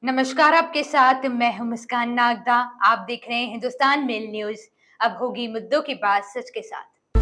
नमस्कार, आपके साथ मैं हूं मुस्कान नागदा। आप देख रहे हैं हिंदुस्तान मेल न्यूज। अब होगी मुद्दों की बात सच के साथ।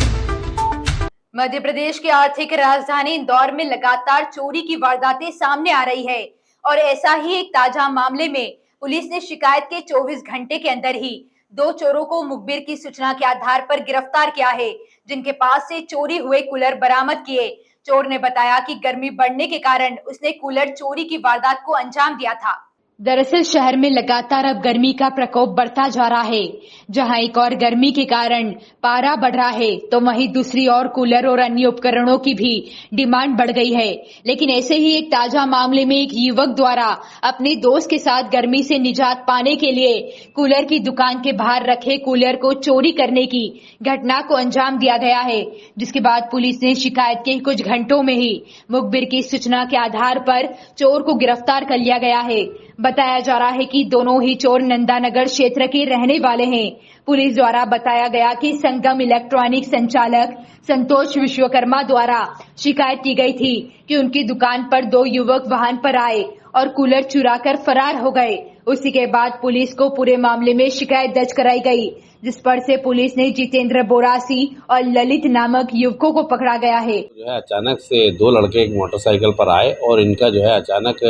मध्य प्रदेश की आर्थिक राजधानी इंदौर में लगातार चोरी की वारदातें सामने आ रही है और ऐसा ही एक ताजा मामले में पुलिस ने शिकायत के 24 घंटे के अंदर ही 2 चोरों को मुखबिर की सूचना के आधार पर गिरफ्तार किया है, जिनके पास से चोरी हुए कूलर बरामद किए। चोर ने बताया कि गर्मी बढ़ने के कारण उसने कूलर चोरी की वारदात को अंजाम दिया था। दरअसल शहर में लगातार अब गर्मी का प्रकोप बढ़ता जा रहा है। जहां एक और गर्मी के कारण पारा बढ़ रहा है, तो वहीं दूसरी ओर कूलर और अन्य उपकरणों की भी डिमांड बढ़ गई है। लेकिन ऐसे ही एक ताजा मामले में एक युवक द्वारा अपने दोस्त के साथ गर्मी से निजात पाने के लिए कूलर की दुकान के बाहर रखे कूलर को चोरी करने की घटना को अंजाम दिया गया है, जिसके बाद पुलिस ने शिकायत के कुछ घंटों में ही मुखबिर की सूचना के आधार पर चोर को गिरफ्तार कर लिया गया है। बताया जा रहा है कि दोनों ही चोर नंदानगर क्षेत्र के रहने वाले हैं। पुलिस द्वारा बताया गया कि संगम इलेक्ट्रॉनिक संचालक संतोष विश्वकर्मा द्वारा शिकायत की गई थी कि उनकी दुकान पर 2 युवक वाहन पर आए और कूलर चुराकर फरार हो गए। उसी के बाद पुलिस को पूरे मामले में शिकायत दर्ज कराई गई, जिस पर से पुलिस ने जितेंद्र बोरासी और ललित नामक युवकों को पकड़ा गया है। जो है अचानक से 2 लड़के एक मोटरसाइकिल पर आए और इनका जो है अचानक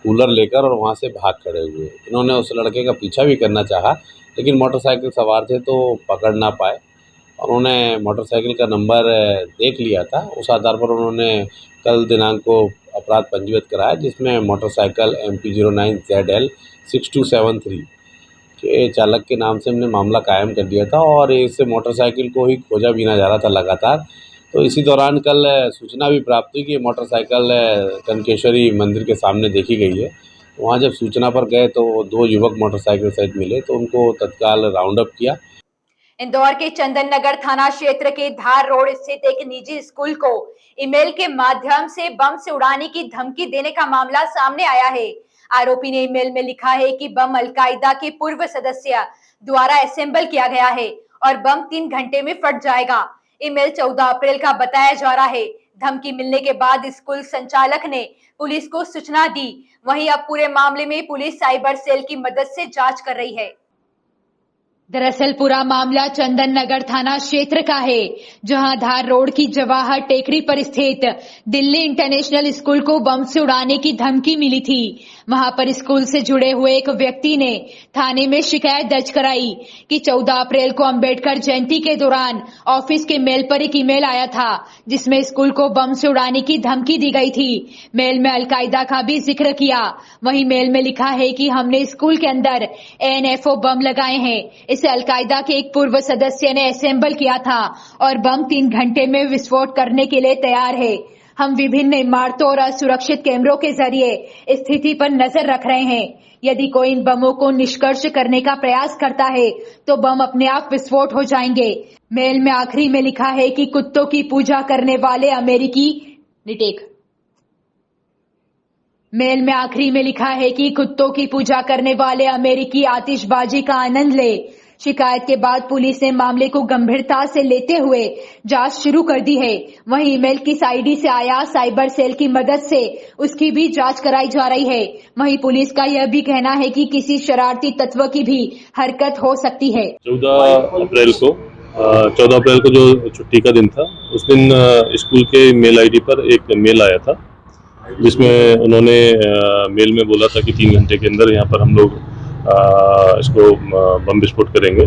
कूलर लेकर और वहाँ से भाग खड़े हुए। इन्होंने उस लड़के का पीछा भी करना चाहा, लेकिन मोटरसाइकिल सवार थे तो पकड़ ना पाए। उन्होंने मोटरसाइकिल का नंबर देख लिया था। उस आधार पर उन्होंने कल दिनांक को अपराध पंजीबद्ध कराया, जिसमें मोटरसाइकिल MP09ZL 6273 के चालक के नाम से हमने मामला कायम कर दिया था और इस मोटरसाइकिल को ही खोजा बीना जा रहा था लगातार। तो इसी दौरान कल सूचना भी प्राप्त हुई कि मोटरसाइकिल कनकेश्वरी मंदिर के सामने देखी गई है। वहाँ जब सूचना पर गए तो 2 युवक मोटरसाइकिल सहित मिले, तो उनको तत्काल राउंड अप किया। इंदौर के चंदन नगर थाना क्षेत्र के धार रोड स्थित एक निजी स्कूल को ईमेल के माध्यम से बम से उड़ाने की धमकी देने का मामला सामने आया है। आरोपी ने ईमेल में लिखा है कि बम अलकायदा के पूर्व सदस्य द्वारा असेंबल किया गया है और बम 3 घंटे में फट जाएगा। ईमेल 14 अप्रैल का बताया जा रहा है। धमकी मिलने के बाद स्कूल संचालक ने पुलिस को सूचना दी। वहीं अब पूरे मामले में पुलिस साइबर सेल की मदद से जांच कर रही है। दरअसल पूरा मामला चंदन नगर थाना क्षेत्र का है, जहां धार रोड की जवाहर टेकरी पर स्थित दिल्ली इंटरनेशनल स्कूल को बम से उड़ाने की धमकी मिली थी। वहां पर स्कूल से जुड़े हुए एक व्यक्ति ने थाने में शिकायत दर्ज कराई कि 14 अप्रैल को अंबेडकर जयंती के दौरान ऑफिस के मेल पर एक ईमेल आया था, जिसमें स्कूल को बम से उड़ाने की धमकी दी गई थी। मेल में अलकायदा का भी जिक्र किया। वहीं मेल में लिखा है कि हमने स्कूल के अंदर ANFO बम लगाए हैं। इसे अलकायदा के एक पूर्व सदस्य ने असेंबल किया था और बम 3 घंटे में विस्फोट करने के लिए तैयार है। हम विभिन्न इमारतों और असुरक्षित कैमरों के जरिए स्थिति पर नजर रख रहे हैं। यदि कोई इन बमों को निष्कर्ष करने का प्रयास करता है तो बम अपने आप विस्फोट हो जाएंगे। मेल में आखिरी में लिखा है कि कुत्तों की पूजा करने वाले अमेरिकी मेल में आखिरी में लिखा है कि कुत्तों की पूजा करने वाले अमेरिकी आतिशबाजी का आनंद ले। शिकायत के बाद पुलिस ने मामले को गंभीरता से लेते हुए जांच शुरू कर दी है। वहीं ईमेल किस आईडी से आया, साइबर सेल की मदद से उसकी भी जांच कराई जा रही है। वहीं पुलिस का यह भी कहना है कि किसी शरारती तत्व की भी हरकत हो सकती है। 14 अप्रैल को जो छुट्टी का दिन था, उस दिन स्कूल के मेल आईडी पर एक मेल आया था, जिसमें उन्होंने मेल में बोला था कि 3 घंटे के अंदर यहाँ पर हम लोग इसको बम विस्फोट करेंगे।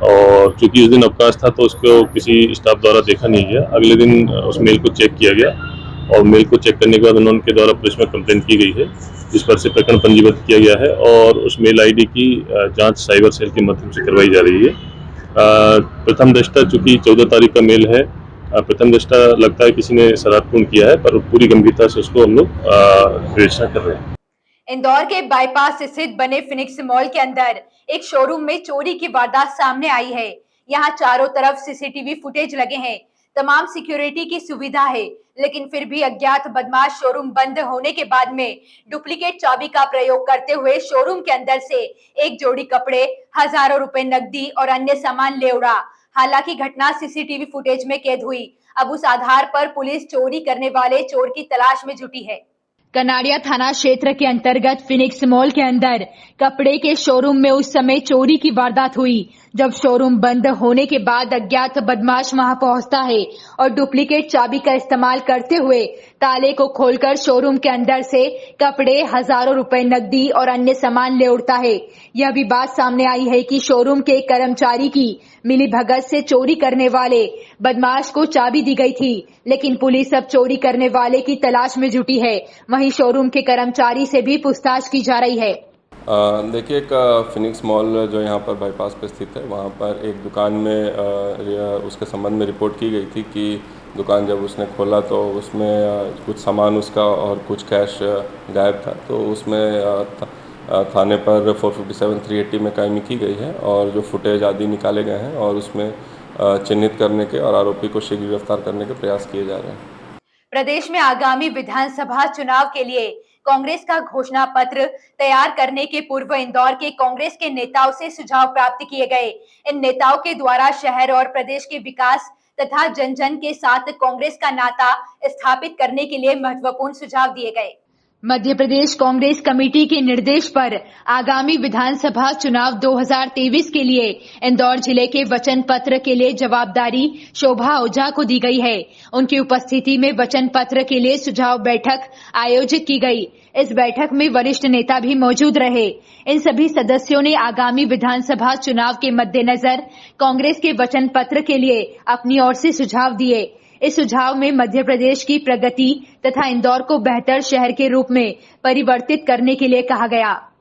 और चूंकि उस दिन अवकाश था तो उसको किसी स्टाफ द्वारा देखा नहीं गया। अगले दिन उस मेल को चेक किया गया और मेल को चेक करने के बाद उनके द्वारा पुलिस में कंप्लेंट की गई है, जिस पर से प्रकरण पंजीबद्ध किया गया है और उस मेल आईडी की जांच साइबर सेल के माध्यम से करवाई जा रही है। प्रथम दृष्टया चूंकि 14 तारीख का मेल है, प्रथम दृष्टया लगता है किसी ने शरारतपूर्ण किया है, पर पूरी गंभीरता से उसको हम लोग विवेचना कर रहे हैं। इंदौर के बाईपास स्थित बने फिनिक्स मॉल के अंदर एक शोरूम में चोरी की वारदात सामने आई है। यहाँ चारों तरफ सीसीटीवी फुटेज लगे हैं, तमाम सिक्योरिटी की सुविधा है, लेकिन फिर भी अज्ञात बदमाश शोरूम बंद होने के बाद में डुप्लीकेट चाबी का प्रयोग करते हुए शोरूम के अंदर से एक जोड़ी कपड़े, हजारों रुपए नकदी और अन्य सामान ले उड़ा। हालांकि घटना सीसीटीवी फुटेज में कैद हुई। अब उस आधार पर पुलिस चोरी करने वाले चोर की तलाश में जुटी है। कनाड़िया थाना क्षेत्र के अंतर्गत फिनिक्स मॉल के अंदर कपड़े के शोरूम में उस समय चोरी की वारदात हुई जब शोरूम बंद होने के बाद अज्ञात बदमाश वहां पहुंचता है और डुप्लीकेट चाबी का इस्तेमाल करते हुए ताले को खोलकर शोरूम के अंदर से कपड़े, हजारों रुपए नकदी और अन्य सामान ले उड़ता है। यह भी बात सामने आई है कि शोरूम के एक कर्मचारी की मिलीभगत से चोरी करने वाले बदमाश को चाबी दी गई थी, लेकिन पुलिस अब चोरी करने वाले की तलाश में जुटी है। वहीं शोरूम के कर्मचारी से भी पूछताछ की जा रही है। देखिए, एक फिनिक्स मॉल जो यहाँ पर बाईपास पे स्थित है, वहाँ पर एक दुकान में उसके संबंध में रिपोर्ट की गई थी कि दुकान जब उसने खोला तो उसमें कुछ सामान उसका और कुछ कैश गायब था। तो उसमें थाने पर 457-380 में कायमी की गई है और जो फुटेज आदि निकाले गए हैं और उसमें चिन्हित करने के और आरोपी को शीघ्र गिरफ्तार करने के प्रयास किए जा रहे हैं। प्रदेश में आगामी विधानसभा चुनाव के लिए कांग्रेस का घोषणा पत्र तैयार करने के पूर्व इंदौर के कांग्रेस के नेताओं से सुझाव प्राप्त किए गए। इन नेताओं के द्वारा शहर और प्रदेश के विकास तथा जन जन के साथ कांग्रेस का नाता स्थापित करने के लिए महत्वपूर्ण सुझाव दिए गए। मध्य प्रदेश कांग्रेस कमेटी के निर्देश पर आगामी विधानसभा चुनाव 2023 के लिए इंदौर जिले के वचन पत्र के लिए जवाबदारी शोभा ओझा को दी गई है। उनकी उपस्थिति में वचन पत्र के लिए सुझाव बैठक आयोजित की गई। इस बैठक में वरिष्ठ नेता भी मौजूद रहे। इन सभी सदस्यों ने आगामी विधानसभा चुनाव के मद्देनजर कांग्रेस के वचन पत्र के लिए अपनी ओर से सुझाव दिए। इस सुझाव में मध्य प्रदेश की प्रगति तथा इंदौर को बेहतर शहर के रूप में परिवर्तित करने के लिए कहा गया।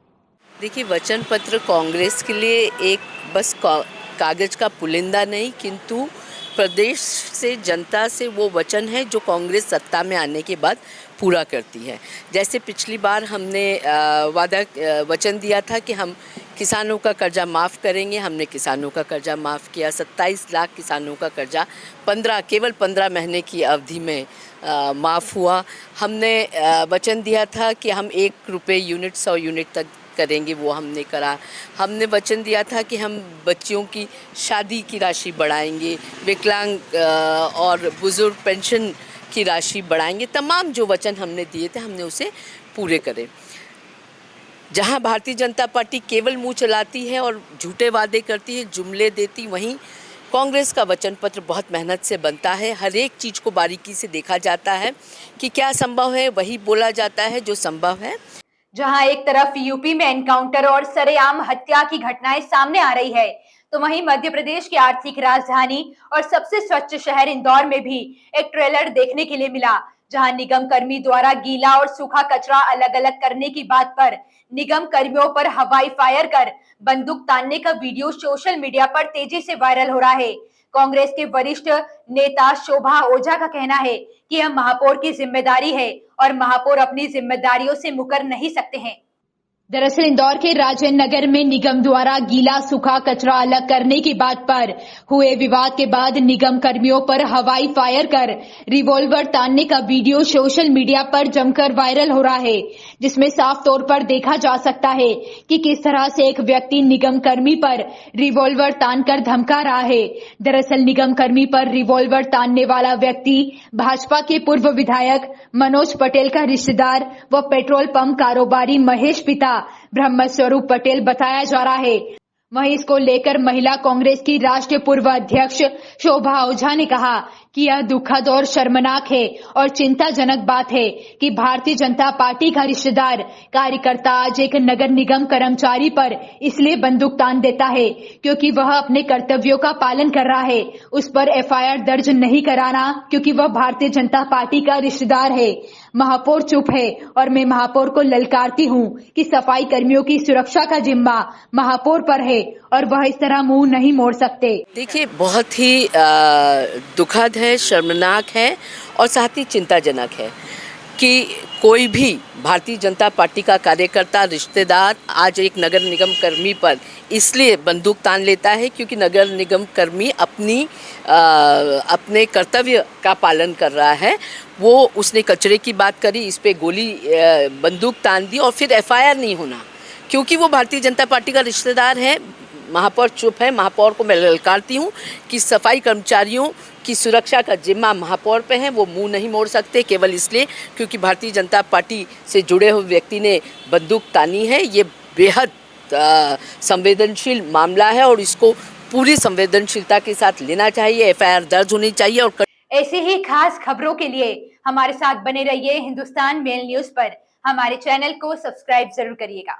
देखिए, वचन पत्र कांग्रेस के लिए एक बस कागज का पुलिंदा नहीं, किंतु प्रदेश से जनता से वो वचन है जो कांग्रेस सत्ता में आने के बाद पूरा करती है। जैसे पिछली बार हमने वचन दिया था कि हम किसानों का कर्जा माफ़ करेंगे, हमने किसानों का कर्जा माफ़ किया। 27 लाख किसानों का कर्जा केवल 15 महीने की अवधि में माफ़ हुआ। हमने वचन दिया था कि हम 1 रुपये यूनिट 100 यूनिट तक करेंगे, वो हमने करा। हमने वचन दिया था कि हम बच्चियों की शादी की राशि बढ़ाएंगे, विकलांग और बुजुर्ग पेंशन की राशि बढ़ाएंगे। तमाम जो वचन हमने दिए थे हमने उसे पूरे करे। जहां भारतीय जनता पार्टी केवल मुंह चलाती है और झूठे वादे करती है, जुमले देती, वहीं कांग्रेस का वचन पत्र बहुत मेहनत से बनता है। हर एक चीज़ को बारीकी से देखा जाता है कि क्या संभव है, वही बोला जाता है जो संभव है। जहां एक तरफ यूपी में एनकाउंटर और सरेआम हत्या की घटनाएं सामने आ रही है, तो वहीं मध्य प्रदेश की आर्थिक राजधानी और सबसे स्वच्छ शहर इंदौर में भी एक ट्रेलर देखने के लिए मिला, जहां निगम कर्मी द्वारा गीला और सूखा कचरा अलग अलग करने की बात पर निगम कर्मियों पर हवाई फायर कर बंदूक तानने का वीडियो सोशल मीडिया पर तेजी से वायरल हो रहा है। कांग्रेस के वरिष्ठ नेता शोभा ओझा का कहना है कि यह महापौर की जिम्मेदारी है और महापौर अपनी जिम्मेदारियों से मुकर नहीं सकते हैं। दरअसल इंदौर के राजेंद्र नगर में निगम द्वारा गीला सूखा कचरा अलग करने की बात पर हुए विवाद के बाद निगम कर्मियों पर हवाई फायर कर रिवॉल्वर तानने का वीडियो सोशल मीडिया पर जमकर वायरल हो रहा है, जिसमें साफ तौर पर देखा जा सकता है कि किस तरह से एक व्यक्ति निगम कर्मी पर रिवॉल्वर तानकर धमका रहा है। दरअसल निगम कर्मी पर रिवॉल्वर तानने वाला व्यक्ति भाजपा के पूर्व विधायक मनोज पटेल का रिश्तेदार व पेट्रोल पंप कारोबारी महेश पिता ब्रह्मस्वरूप पटेल बताया जा रहा है। वहीं इसको लेकर महिला कांग्रेस की राष्ट्रीय पूर्व अध्यक्ष शोभा ओझा ने कहा कि यह दुखद और शर्मनाक है और चिंताजनक बात है कि भारतीय जनता पार्टी का रिश्तेदार कार्यकर्ता आज एक नगर निगम कर्मचारी पर इसलिए बंदूक तान देता है क्योंकि वह अपने कर्तव्यों का पालन कर रहा है। उस पर एफआईआर दर्ज नहीं कराना क्योंकि वह भारतीय जनता पार्टी का रिश्तेदार है। महापौर चुप है और मैं महापौर को ललकारती हूं कि सफाई कर्मियों की सुरक्षा का जिम्मा महापौर पर है और वह इस तरह मुंह नहीं मोड़ सकते। देखिए, बहुत ही दुखद है, शर्मनाक है और साथ ही चिंताजनक है कि कोई भी भारतीय जनता पार्टी का कार्यकर्ता रिश्तेदार आज एक नगर निगम कर्मी पर इसलिए बंदूक तान लेता है क्योंकि नगर निगम कर्मी अपने कर्तव्य का पालन कर रहा है। वो उसने कचरे की बात करी, इस पे गोली बंदूक तान दी और फिर एफआईआर नहीं होना क्योंकि वो भारतीय जनता पार्टी का रिश्तेदार है। महापौर चुप है। महापौर को मैं ललकारती हूँ कि सफाई कर्मचारियों की सुरक्षा का जिम्मा महापौर पे है। वो मुंह नहीं मोड़ सकते केवल इसलिए क्योंकि भारतीय जनता पार्टी से जुड़े हुए व्यक्ति ने बंदूक तानी है। ये बेहद संवेदनशील मामला है और इसको पूरी संवेदनशीलता के साथ लेना चाहिए। FIR दर्ज होनी चाहिए और ऐसी ही खास खबरों के लिए हमारे साथ बने रहिए। हिंदुस्तान मेल न्यूज पर हमारे चैनल को सब्सक्राइब जरूर करिएगा।